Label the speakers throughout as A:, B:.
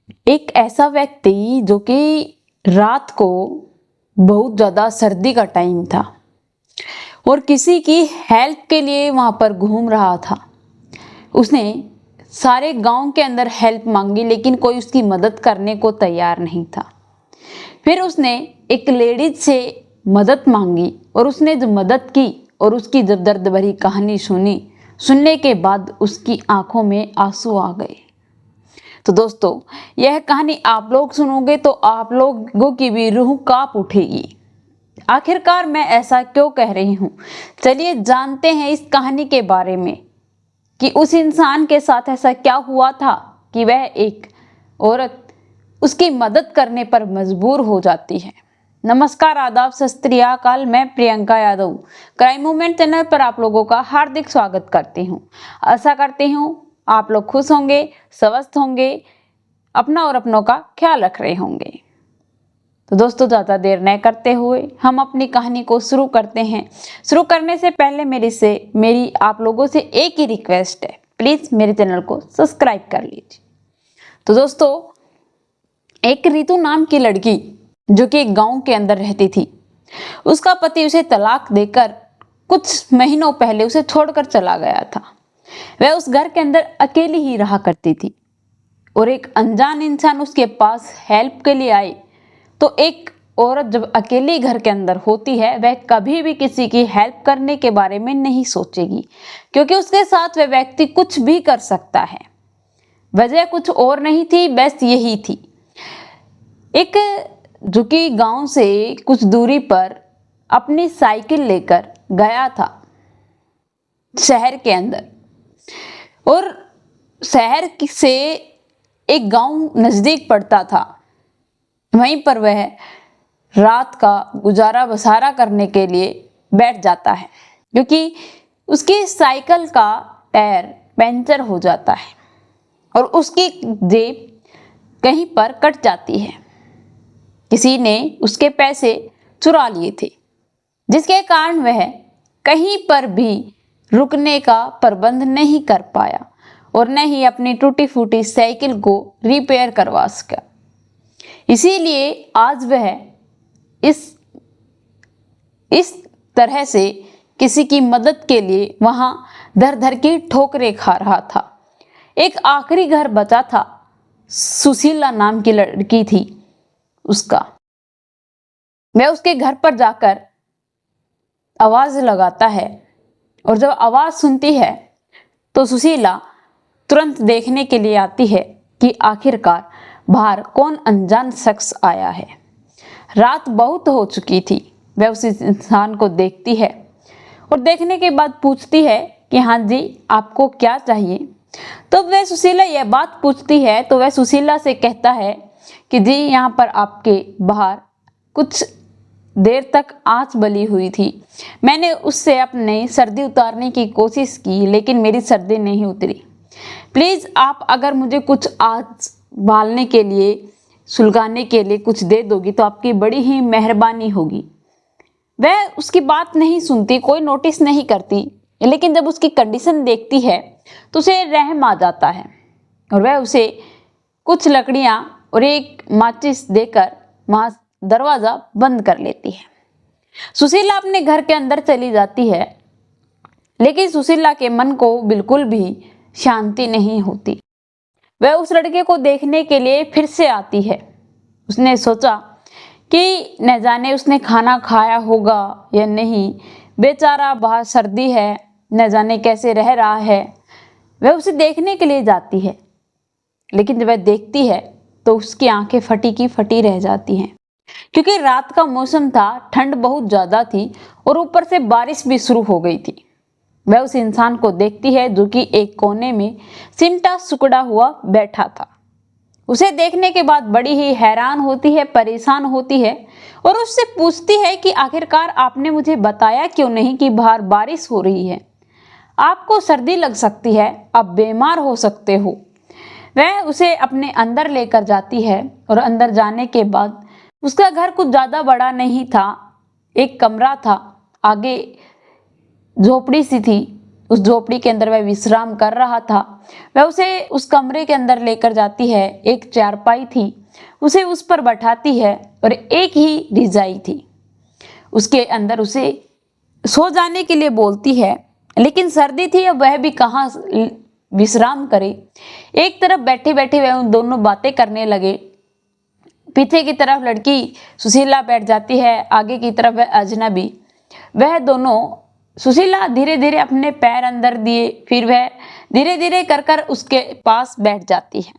A: एक ऐसा व्यक्ति जो कि रात को बहुत ज़्यादा सर्दी का टाइम था और किसी की हेल्प के लिए वहाँ पर घूम रहा था। उसने सारे गांव के अंदर हेल्प मांगी लेकिन कोई उसकी मदद करने को तैयार नहीं था। फिर उसने एक लेडीज से मदद मांगी और उसने जो मदद की और उसकी जब दर्द भरी कहानी सुनने के बाद उसकी आंखों में आंसू आ गए। तो दोस्तों, यह कहानी आप लोग सुनोगे तो आप लोगों की भी रूह कांप उठेगी। आखिरकार मैं ऐसा क्यों कह रही हूँ, चलिए जानते हैं इस कहानी के बारे में कि उस इंसान के साथ ऐसा क्या हुआ था कि वह एक औरत उसकी मदद करने पर मजबूर हो जाती है। नमस्कार, आदाब, सत श्री अकाल। मैं Priyanka Yadav crime movement channel पर आप लोगों का हार्दिक स्वागत करती हूँ। आशा करती हूँ आप लोग खुश होंगे, स्वस्थ होंगे, अपना और अपनों का ख्याल रख रहे होंगे। तो दोस्तों, ज़्यादा देर न करते हुए हम अपनी कहानी को शुरू करते हैं। शुरू करने से पहले मेरी आप लोगों से एक ही रिक्वेस्ट है, प्लीज़ मेरे चैनल को सब्सक्राइब कर लीजिए। तो दोस्तों, एक रितु नाम की लड़की जो कि एक गांव के अंदर रहती थी, उसका पति उसे तलाक देकर कुछ महीनों पहले उसे छोड़कर चला गया था। वह उस घर के अंदर अकेली ही रहा करती थी और एक अनजान इंसान उसके पास हेल्प के लिए आए। तो एक औरत जब अकेली घर के अंदर होती है, वह कभी भी किसी की हेल्प करने के बारे में नहीं सोचेगी, क्योंकि उसके साथ वह व्यक्ति कुछ भी कर सकता है। वजह कुछ और नहीं थी, बस यही थी। एक जो कि गांव से कुछ दूरी पर अपनी साइकिल लेकर गया था शहर के अंदर, और शहर से एक गांव नजदीक पड़ता था। वहीं पर वह रात का गुजारा बसारा करने के लिए बैठ जाता है, क्योंकि उसकी साइकिल का टायर पंचर हो जाता है और उसकी जेब कहीं पर कट जाती है। किसी ने उसके पैसे चुरा लिए थे, जिसके कारण वह कहीं पर भी रुकने का प्रबंध नहीं कर पाया और न ही अपनी टूटी फूटी साइकिल को रिपेयर करवा सका। इसीलिए आज वह इस तरह से किसी की मदद के लिए वहां दर दर की ठोकरें खा रहा था। एक आखिरी घर बचा था, सुशीला नाम की लड़की थी उसका। वह उसके घर पर जाकर आवाज लगाता है और जब आवाज सुनती है तो सुशीला तुरंत देखने के लिए आती है कि आखिरकार बाहर कौन अनजान शख्स आया है। रात बहुत हो चुकी थी। वह उस इंसान को देखती है और देखने के बाद पूछती है कि हाँ जी, आपको क्या चाहिए। तो वह सुशीला यह बात पूछती है तो वह सुशीला से कहता है कि जी, यहाँ पर आपके बाहर कुछ देर तक आंच बली हुई थी। मैंने उससे अपनी सर्दी उतारने की कोशिश की लेकिन मेरी सर्दी नहीं उतरी। प्लीज़ आप अगर मुझे कुछ आंच बालने के लिए, सुलगाने के लिए कुछ दे दोगी तो आपकी बड़ी ही मेहरबानी होगी। वह उसकी बात नहीं सुनती, कोई नोटिस नहीं करती, लेकिन जब उसकी कंडीशन देखती है तो उसे रहम आ जाता है और वह उसे कुछ लकड़ियां और एक माचिस देकर वहां दरवाजा बंद कर लेती है। सुशीला अपने घर के अंदर चली जाती है, लेकिन सुशीला के मन को बिल्कुल भी शांति नहीं होती। वह उस लड़के को देखने के लिए फिर से आती है। उसने सोचा कि न जाने उसने खाना खाया होगा या नहीं, बेचारा बाहर सर्दी है, न जाने कैसे रह रहा है। वह उसे देखने के लिए जाती है, लेकिन जब वह देखती है तो उसकी आंखें फटी की फटी रह जाती हैं, क्योंकि रात का मौसम था, ठंड बहुत ज्यादा थी और ऊपर से बारिश भी शुरू हो गई थी। वह उस इंसान को देखती है जो कि एक कोने में सिमटा सुकड़ा हुआ बैठा था। उसे देखने के बाद बड़ी ही हैरान होती है, परेशान होती है और उससे पूछती है कि आखिरकार आपने मुझे बताया क्यों नहीं कि बाहर बारिश हो रही है, आपको सर्दी लग सकती है, आप बीमार हो सकते हो। वह उसे अपने अंदर लेकर जाती है और अंदर जाने के बाद उसका घर कुछ ज़्यादा बड़ा नहीं था, एक कमरा था, आगे झोपड़ी सी थी, उस झोपड़ी के अंदर वह विश्राम कर रहा था, वह उसे उस कमरे के अंदर लेकर जाती है। एक चारपाई थी, उसे उस पर बैठाती है और एक ही रिजाई थी, उसके अंदर उसे सो जाने के लिए बोलती है। लेकिन सर्दी थी, अब वह भी कहाँ विश्राम करे। एक तरफ बैठे बैठे वह उन दोनों बातें करने लगे। पीछे की तरफ लड़की सुशीला बैठ जाती है, आगे की तरफ वह अजनबी। वह दोनों, सुशीला धीरे धीरे अपने पैर अंदर दिए, फिर वह धीरे धीरे कर कर उसके पास बैठ जाती है।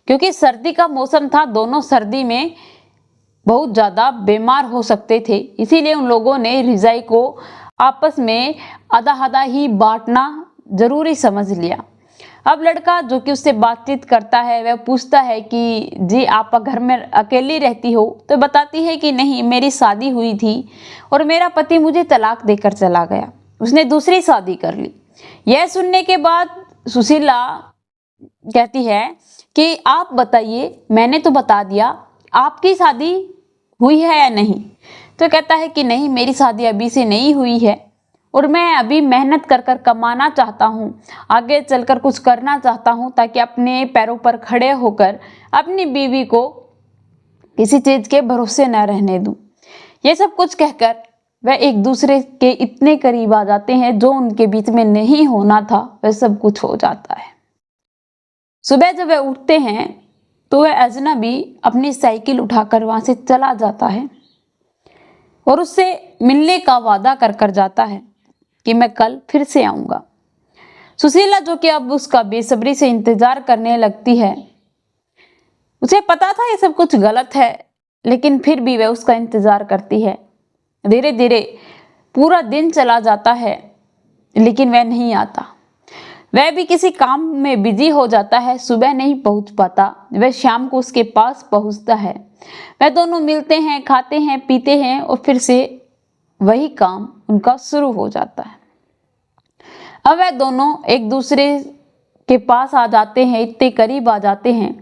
A: क्योंकि सर्दी का मौसम था, दोनों सर्दी में बहुत ज़्यादा बीमार हो सकते थे, इसीलिए उन लोगों ने रजाई को आपस में आधा आधा ही बांटना जरूरी समझ लिया। अब लड़का जो कि उससे बातचीत करता है, वह पूछता है कि जी आप घर में अकेली रहती हो? तो बताती है कि नहीं, मेरी शादी हुई थी और मेरा पति मुझे तलाक देकर चला गया, उसने दूसरी शादी कर ली। यह सुनने के बाद सुशीला कहती है कि आप बताइए, मैंने तो बता दिया, आपकी शादी हुई है या नहीं? तो कहता है कि नहीं, मेरी शादी अभी से नहीं हुई है और मैं अभी मेहनत कर कर कमाना चाहता हूँ, आगे चलकर कुछ करना चाहता हूँ ताकि अपने पैरों पर खड़े होकर अपनी बीवी को किसी चीज़ के भरोसे न रहने दूँ। ये सब कुछ कहकर वह एक दूसरे के इतने करीब आ जाते हैं, जो उनके बीच में नहीं होना था वह सब कुछ हो जाता है। सुबह जब वह उठते हैं तो वह अजनबी अपनी साइकिल उठाकर वहाँ से चला जाता है और उससे मिलने का वादा कर कर जाता है कि मैं कल फिर से आऊँगा। सुशीला जो कि अब उसका बेसब्री से इंतजार करने लगती है, उसे पता था ये सब कुछ गलत है, लेकिन फिर भी वह उसका इंतजार करती है। धीरे धीरे पूरा दिन चला जाता है, लेकिन वह नहीं आता। वह भी किसी काम में बिजी हो जाता है, सुबह नहीं पहुंच पाता। वह शाम को उसके पास पहुंचता है, वह दोनों मिलते हैं, खाते हैं, पीते हैं और फिर से वही काम उनका शुरू हो जाता है। अब वह दोनों एक दूसरे के पास आ जाते हैं, इतने करीब आ जाते हैं।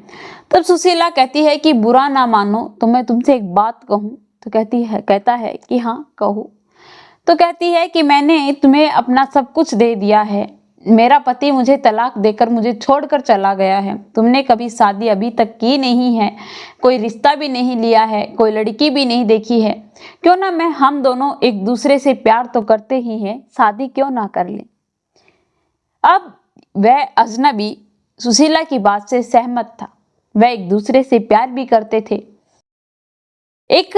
A: तब सुशीला कहती है कि बुरा ना मानो तो मैं तुमसे एक बात कहूँ। तो कहता है कि हाँ कहो। तो कहती है कि मैंने तुम्हें अपना सब कुछ दे दिया है, मेरा पति मुझे तलाक देकर मुझे छोड़कर चला गया है, तुमने कभी शादी अभी तक की नहीं है, कोई रिश्ता भी नहीं लिया है, कोई लड़की भी नहीं देखी है, क्यों ना हम दोनों एक दूसरे से प्यार तो करते ही हैं, शादी क्यों ना कर ले। अब वह अजनबी सुशीला की बात से सहमत था, वह एक दूसरे से प्यार भी करते थे। एक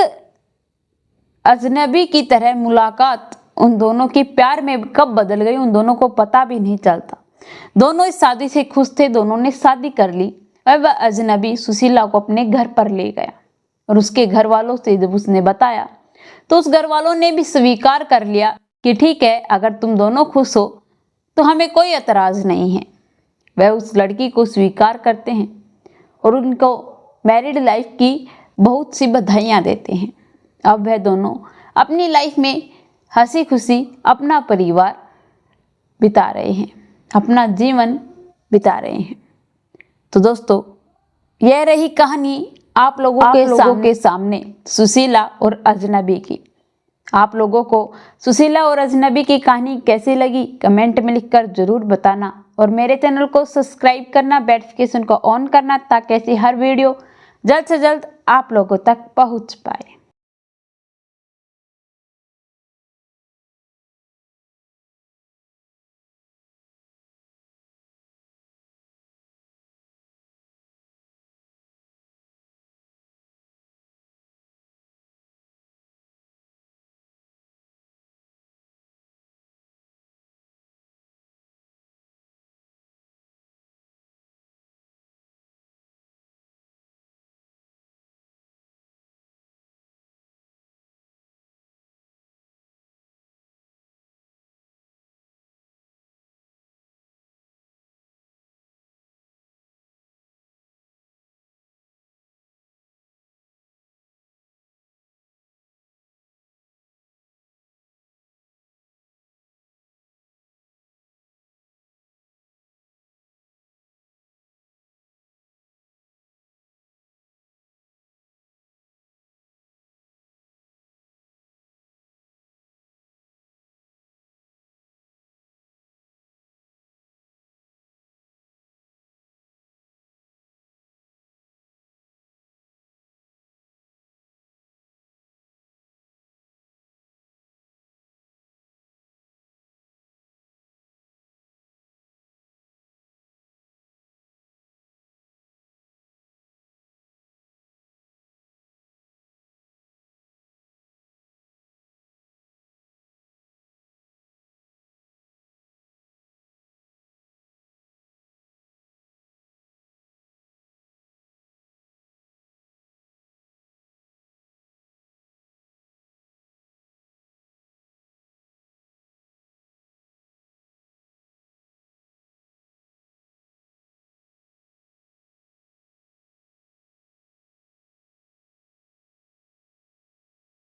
A: अजनबी की तरह मुलाकात उन दोनों की प्यार में कब बदल गई उन दोनों को पता भी नहीं चलता। दोनों इस शादी से खुश थे, दोनों ने शादी कर ली और वह अजनबी सुशीला को अपने घर पर ले गया और उसके घर वालों से जब उसने बताया तो उस घर वालों ने भी स्वीकार कर लिया कि ठीक है, अगर तुम दोनों खुश हो तो हमें कोई एतराज नहीं है। वह उस लड़की को स्वीकार करते हैं और उनको मैरिड लाइफ की बहुत सी बधाइयाँ देते हैं। अब वह दोनों अपनी लाइफ में हंसी खुशी अपना परिवार बिता रहे हैं, अपना जीवन बिता रहे हैं। तो दोस्तों, यह रही कहानी आप लोगों के सामने सुशीला और अजनबी की। आप लोगों को सुशीला और अजनबी की कहानी कैसी लगी कमेंट में लिखकर जरूर बताना और मेरे चैनल को सब्सक्राइब करना, नोटिफिकेशन को ऑन करना ताकि ऐसी हर वीडियो जल्द से जल्द आप लोगों तक पहुंच पाए।